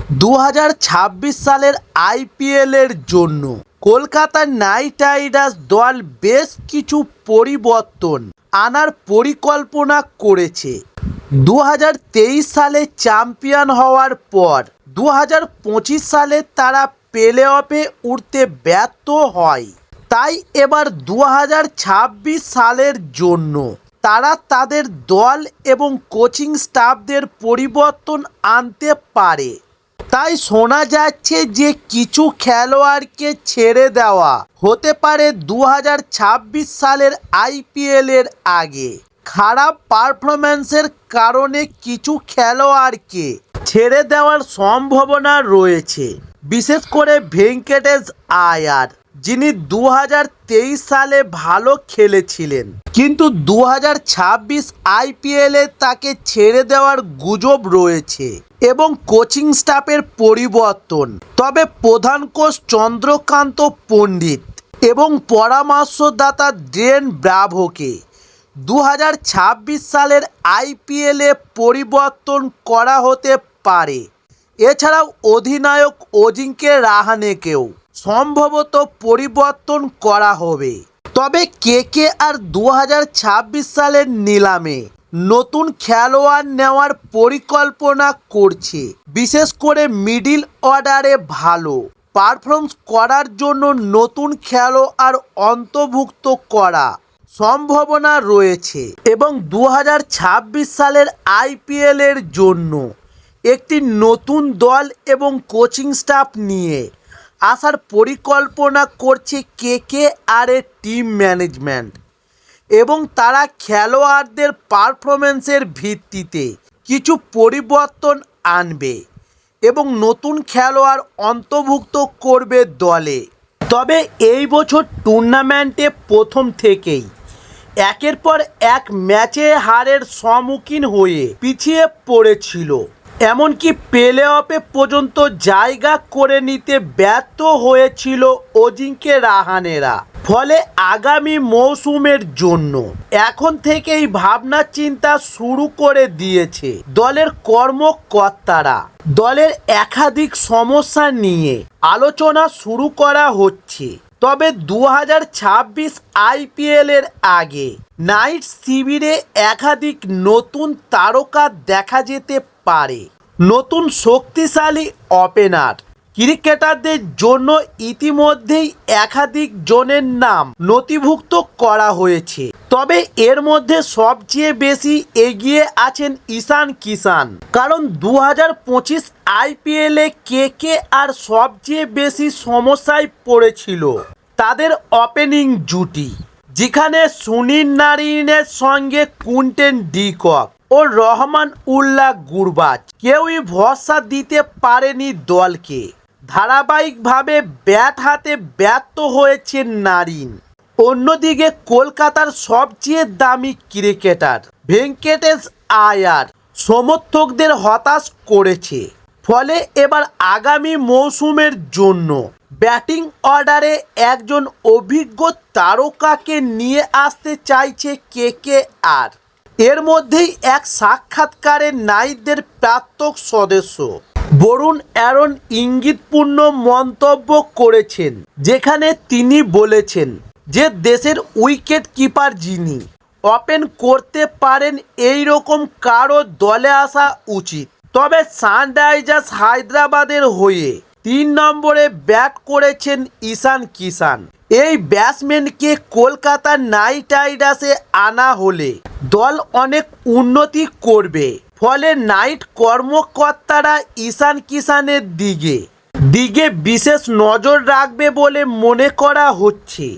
2026 সালের আইপিএলের জন্য কলকাতা নাইট রাইডার্স দল বেশ কিছু পরিবর্তন আনার পরিকল্পনা করেছে। 2023 সালে চ্যাম্পিয়ন হওয়ার পর 2025 সালে তারা প্লে অফে উঠতে ব্যর্থ হয়। তাই এবার 2026 সালের জন্য তারা তাদের দল এবং কোচিং স্টাফদের পরিবর্তন আনতে পারে। তাই শোনা যাচ্ছে যে কিছু খেলোয়াড়কে ছেড়ে দেওয়া হতে পারে 2026 সালের আইপিএলের আগে। খারাপ পারফরম্যান্সের কারণে কিছু খেলোয়াড়কে ছেড়ে দেওয়ার সম্ভাবনা রয়েছে, বিশেষ করে ভেঙ্কটেশ আয়ার, যিনি 2023 সালে ভালো খেলেছিলেন, কিন্তু 2026 আইপিএলে তাকে ছেড়ে দেওয়ার গুজব রয়েছে এবং কোচিং স্টাফের পরিবর্তন। তবে প্রধান কোচ চন্দ্রকান্ত পণ্ডিত এবং পরামর্শদাতা ডেন ব্রাভোকে 2026 সালের আইপিএলে পরিবর্তন করা হতে পারে। এছাড়াও অধিনায়ক অজিঙ্ক্য রাহানেকেও সম্ভবত পরিবর্তন করা হবে। তবে কেকেআর 2026 সালের নিলামে নতুন খেলোয়াড় নেওয়ার পরিকল্পনা করছে, বিশেষ করে মিডল অর্ডারে ভালো পারফর্ম করার জন্য নতুন খেলোয়াড় অন্তর্ভুক্ত করা সম্ভাবনা রয়েছে এবং 2026 সালের আইপিএলের জন্য একটি নতুন দল এবং কোচিং স্টাফ নিয়ে আসার পরিকল্পনা করছে কেকেআরের টিম ম্যানেজমেন্ট এবং তারা খেলোয়াড়দের পারফরম্যান্সের ভিত্তিতে কিছু পরিবর্তন আনবে এবং নতুন খেলোয়াড় অন্তর্ভুক্ত করবে দলে। তবে এই বছর টুর্নামেন্টে প্রথম থেকেই একের পর এক ম্যাচে হারের সম্মুখীন হয়ে পিছিয়ে পড়েছিল, এমনকি প্লে অফে পর্যন্ত জায়গা করে নিতে ব্যর্থ হয়েছিল অজিঙ্ক্য রাহানেরা। ফলে আগামী মৌসুমের জন্য এখন থেকেই ভাবনা চিন্তা শুরু করে দিয়েছে দলের কর্মকর্তারা। দলের একাধিক সমস্যা নিয়ে আলোচনা শুরু করা হচ্ছে। তবে 2026 আইপিএলের আগে নাইট শিবিরে একাধিক নতুন তারকা দেখা যেতে পারে। নতুন শক্তিশালী ওপেনার ক্রিকেটারদের জন্য ইতিমধ্যেই একাধিক জনের নাম নথিভুক্ত করা হয়েছে। তবে এর মধ্যে সবচেয়ে বেশি এগিয়ে আছেন ঈশান কিষান, কারণ 2025 আইপিএলে কেকেআর সবচেয়ে বেশি সমস্যায় পড়েছিল তাদের ওপেনিং জুটি, যেখানে সুনীল নারিনের সঙ্গে কুইন্টন ডি কক ও রহমান উল্লাহ গুরবাজ কেউই ভরসা দিতে পারেনি দলকে। ধারাবাহিকভাবে ব্যাট হাতে ব্যর্থ হয়েছে নারিন। অন্যদিকে কলকাতার সবচেয়ে দামি ক্রিকেটার ভেঙ্কটেশ আয়ার সমর্থকদের হতাশ করেছে। ফলে এবার আগামী মৌসুমের জন্য ব্যাটিং অর্ডারে একজন অভিজ্ঞ তারকাকে নিয়ে আসতে চাইছে কেকেআর। এর মধ্যেই এক সাক্ষাৎকারে নাইটদের প্রাক্তন সদস্য বরুণ অ্যারন ইঙ্গিতপূর্ণ মন্তব্য করেছেন, যেখানে তিনি বলেছেন যে দেশের উইকেট কিপার যিনি ওপেন করতে পারেন এই রকম কারো দলে আসা উচিত। তবে সানরাইজার্স হায়দ্রাবাদের হয়ে 3 নম্বরে ব্যাট করেছেন ঈশান কিষান। এই ব্যাটসম্যানকে কলকাতা নাইট রাইডার্সে আনা হলে দল অনেক উন্নতি করবে। ফলে নাইট কর্মকর্তারা ঈশান কিষানের দিকে বিশেষ নজর রাখবে বলে মনে করা হচ্ছে।